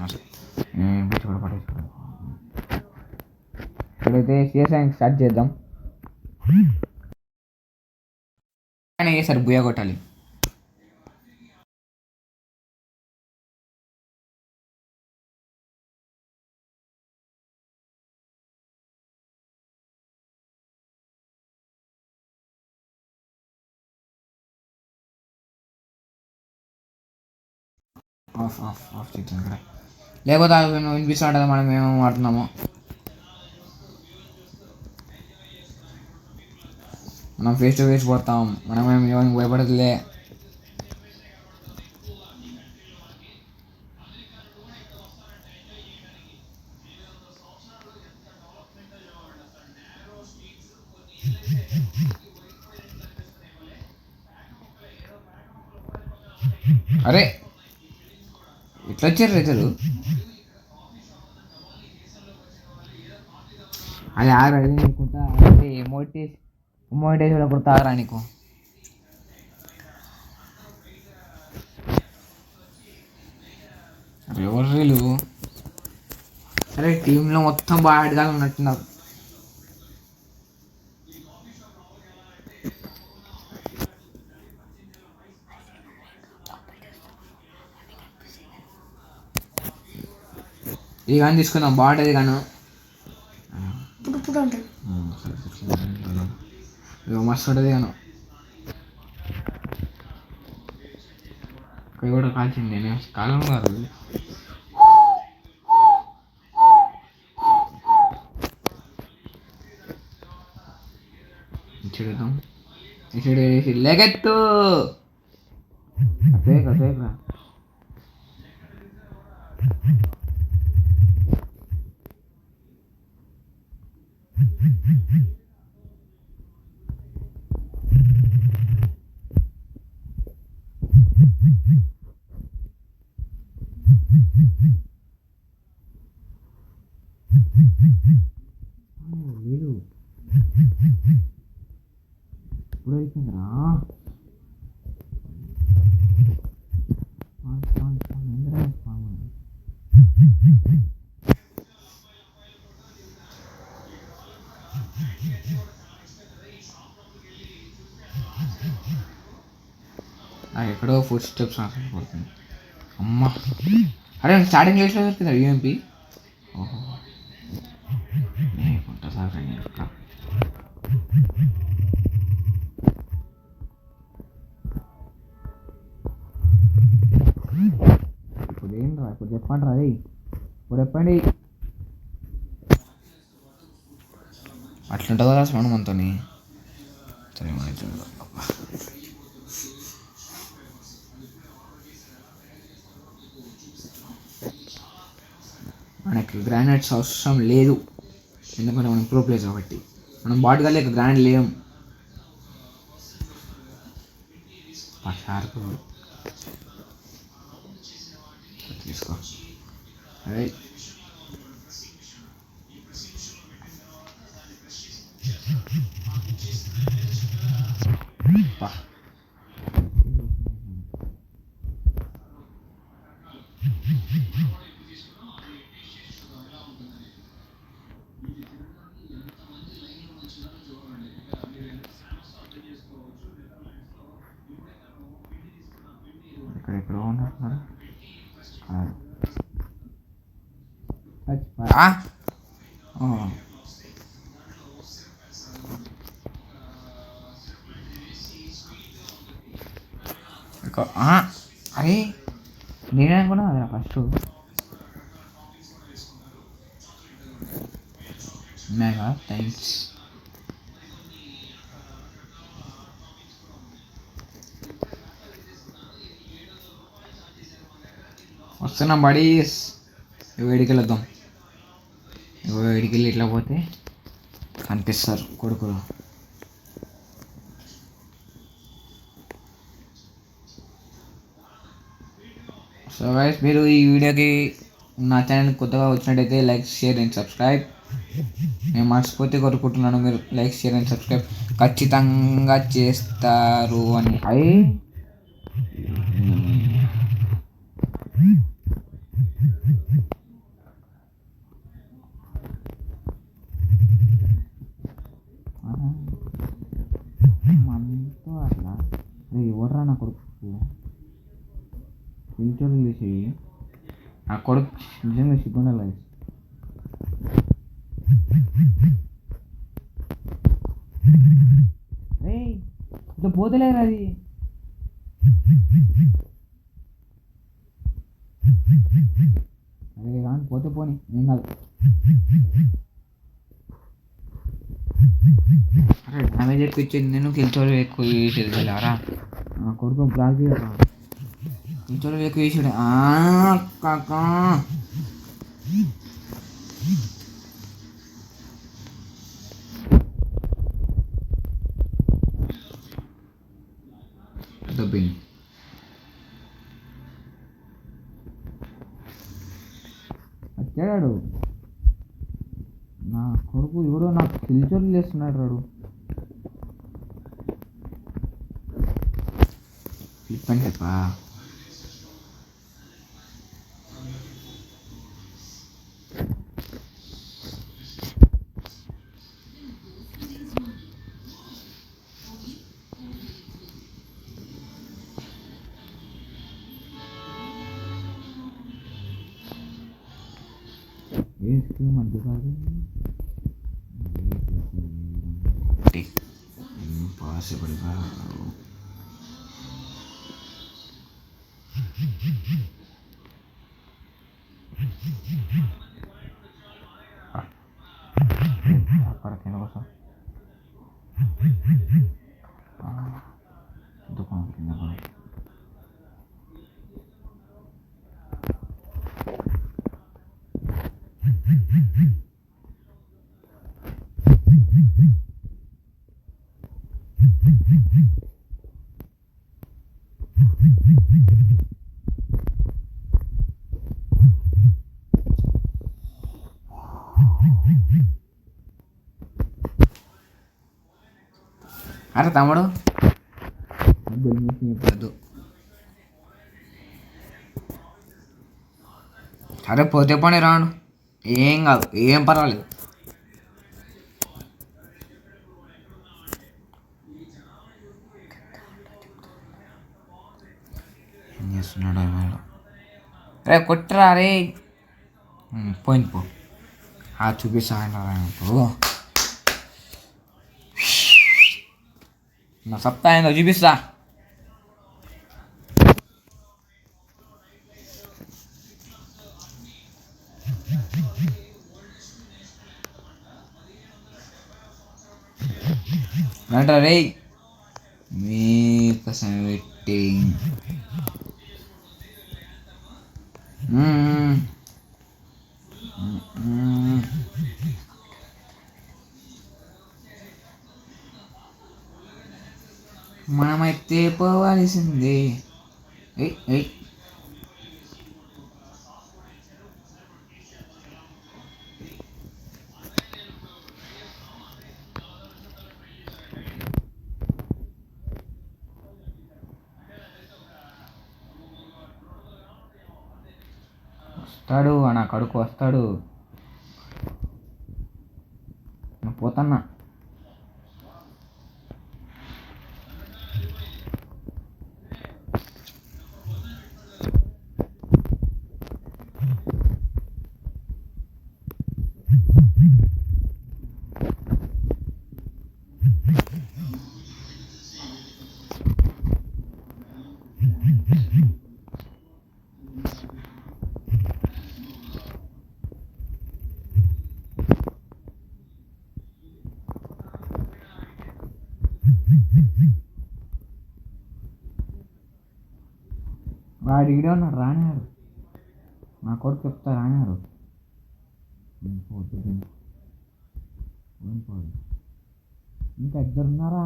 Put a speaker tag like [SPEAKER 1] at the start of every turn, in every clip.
[SPEAKER 1] అసలు కూడా పట్టేసుకోండి. ఇప్పుడైతే సిఎస్ఐ స్టార్ట్ చేద్దాం. సరే బుయ్య కొట్టాలి. ఆఫ్ ఆఫ్ ఆఫ్ చేద్దాం ఇక్కడ, లేకపోతే వినిపిస్తుంటుంది కదా మనం ఏమేమి ఆడుతున్నామో. మనం ఫేస్ టు ఫేస్ పోతాం, మనం ఏమైనా భయపడదులే. అరే ఇట్లా వచ్చారు రైతులు. అది ఆగరా నీకుంటా మోటివేషన్ కూడా తాగరా నీకు. ఎవరు వీళ్ళు? సరే టీంలో మొత్తం బాగా ఆడగా ఉన్నట్టున్నారు. ఇది కానీ తీసుకుందాం, బాగుంటుంది గాను. మస్తు ఉంటుంది గాను. ఇక్కడ కూడా కాల్చింది నేను కాలం గారు. చూద్దాం లెగెత్తు సేక సేక. లేదు ఇప్పుడు అయిపోయిందిరా. నాకు ఎక్కడో ఫుడ్ స్టెప్స్ పడుతుంది. అమ్మ అరే స్టార్టింగ్ చేసిన దొరికిందా యూఎంపీ? ఓహో కొంటా సార్. ఇప్పుడు ఏంట్రా ఇప్పుడు చెప్పండి రా. అది ఇప్పుడు చెప్పండి. అట్లుంటుందా సౌండ్ మనతో? సరే మనకి గ్రానైట్స్ అవసరం లేదు, ఎందుకంటే మనం ప్రో ప్లేస్ కాబట్టి. మనం బాట్గా లేక గ్రానైట్ లేం. షార్ప్ తీసుకో. రైట్ ఎక్కడెక్కడో ఉన్నట్టున్నారు. అరే నేనే అనుకున్నా కదా ఫస్ట్. Mega thanks. వస్తున్నాం బడీస్. వేడికెళ్ళి వద్దాం. వేడికెళ్ళి ఇట్లా పోతే కనిపిస్తారు కొడుకులు. సో గైస్, మీరు ఈ వీడియోకి నా ఛానల్ కొత్తగా వచ్చినట్టయితే లైక్, షేర్ అండ్ సబ్స్క్రైబ్. నేను మనస్ఫూర్తి కోరుకుంటున్నాను మీరు లైక్, షేర్ అండ్ సబ్స్క్రైబ్ ఖచ్చితంగా చేస్తారు అని. అయి పిలిచోడు తీసి ఆ కొడుకు నిజంగా సిగ్గుండాలి. ఇట్లా పోతలేరు అది. అదే కానీ పోతే పోనీ ఏం కాదు. అరే డ్యామేజ్ ఎక్కువ ఇచ్చింది నేను, కిల్చోలు ఎక్కువ చేసేది వెళ్ళారా ఆ కొడుకు బ్లాక్ చేయరా. కిల్చోలు ఎక్కువ చేసాడు కాకా. దబ్బింది వచ్చాడు నా కొడుకు. ఎవడో నాకు కిల్చోలు చేస్తున్నాడు రాడు. ఫ్లిప్ అని చెప్పా మంచి కాదు. పాసిబుల్ కాదు. అక్కడ కింద కోసం దుకాణం కింద అరే తమ్ముడు చెప్పదు. సరే పోతే పోనీ రాను, ఏం కాదు, ఏం పర్వాలేదు. ఏం చేస్తున్నాడు ఏమో. రే కొట్టరా రే. పోయింది పో. చూపిస్తా పో. నా సత్తా ఏందో చూపిస్తా. రండ్రా రే మీకోసం వెయిటింగ్. మనమైతే పోవాల్సిందే. వస్తాడు నా కడుకు వస్తాడు. పోతన్నా. వాడు ఈడే ఉన్నాడు, రానివాడు. నా కొడుకు చెప్తా రానివాడు. ఇంకా ఇద్దరు ఉన్నారా?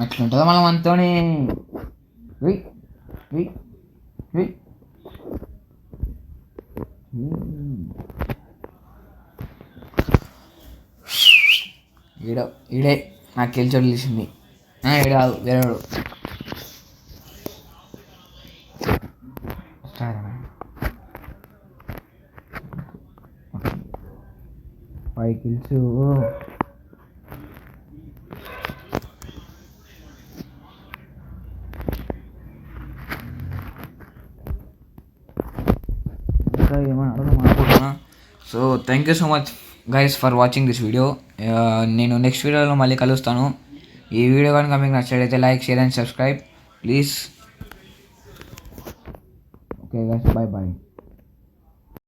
[SPEAKER 1] అట్లుంటుందా మళ్ళీ మనతోని. ఈడే నాకు గెలిచోడు తెలిసింది. ఈడ కాదు వేరేవాడు. సరే 5 kills. ఏమన్నా అర్థం అనుకుంటున్నా. So thank you so much guys for watching this video. నేను నెక్స్ట్ వీడియోలో మళ్ళీ కలుస్తాను. ఈ వీడియో కనుక మీకు నచ్చినట్లయితే like, share and subscribe please. Okay guys, bye bye.